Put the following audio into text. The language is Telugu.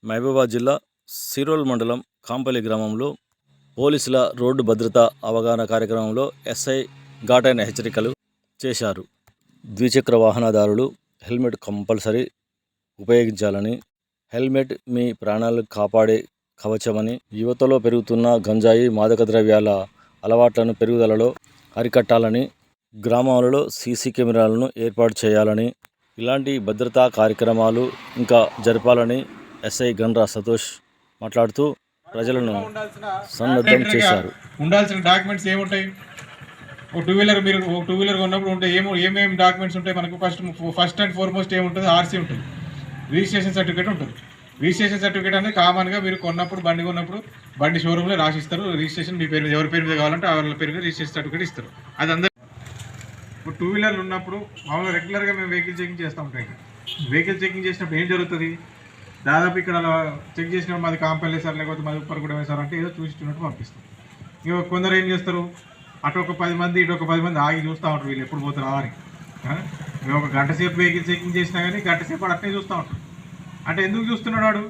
మహబూబాబాద్ జిల్లా సిరోల్ మండలం కాంపల్లి గ్రామంలో పోలీసుల రోడ్డు భద్రతా అవగాహన కార్యక్రమంలో ఎస్ఐ ఘాటైన హెచ్చరికలు చేశారు. ద్విచక్ర వాహనదారులు హెల్మెట్ కంపల్సరీ ఉపయోగించాలని, హెల్మెట్ మీ ప్రాణాలు కాపాడే కవచమని, యువతలో పెరుగుతున్న గంజాయి మాదక ద్రవ్యాల అలవాట్లను పెరుగుదలలో అరికట్టాలని, గ్రామాలలో సీసీ కెమెరాలను ఏర్పాటు చేయాలని, ఇలాంటి భద్రతా కార్యక్రమాలు ఇంకా జరపాలని ఎస్ఐ గండ్రా సంతోష్ మాట్లాడుతూ ప్రజలను సన్నద్ధం చేశారు. ఉండాల్సిన డాక్యుమెంట్స్ ఏముంటాయి? ఒక టూ వీలర్ కొన్నప్పుడు ఉంటే ఏమేమి డాక్యుమెంట్స్ ఉంటాయి మనకు? ఫస్ట్ అండ్ ఫార్మోస్ట్ ఏముంటుంది? ఆర్సీ ఉంటుంది, రిజిస్ట్రేషన్ సర్టిఫికేట్ ఉంటుంది. రిజిస్ట్రేషన్ సర్టిఫికేట్ అనేది కామన్గా మీరు బండి కొన్నప్పుడు బండి షోరూంలో రాసిస్తారు. రిజిస్ట్రేషన్ మీ పేరు మీద, ఎవరి పేరు మీద కావాలంటే వాళ్ళ పేరు మీద రిజిస్ట్రేషన్ సర్టిఫికేట్ ఇస్తారు. అది అందరూ ఇప్పుడు టూ వీలర్లు ఉన్నప్పుడు మామూలుగా రెగ్యులర్గా మేము వెహికల్ చెకింగ్ చేస్తూ ఉంటాం. వెహికల్ చెకింగ్ చేసినప్పుడు ఏం జరుగుతుంది? దాదాపు ఇక్కడ చెక్ చేసినప్పుడు మాది కాంపల్లి సార్, లేకపోతే మాది ఉప్పరగూడెం సార్ అంటే ఏదో చూసినట్టు పంపిస్తాం. ఇక కొందరు ఏం చేస్తారు, అటు ఒక 10 మంది ఇటు ఒక 10 మంది ఆగి చూస్తూ ఉంటారు వీళ్ళు ఎప్పుడు పోతారా అని. మేము ఒక గంట సేపు వెహికల్ చెకింగ్ చేసినా కానీ గంట సేపు అట్నే చూస్తూ ఉంటాం. అంటే ఎందుకు చూస్తున్నాడు వాడు?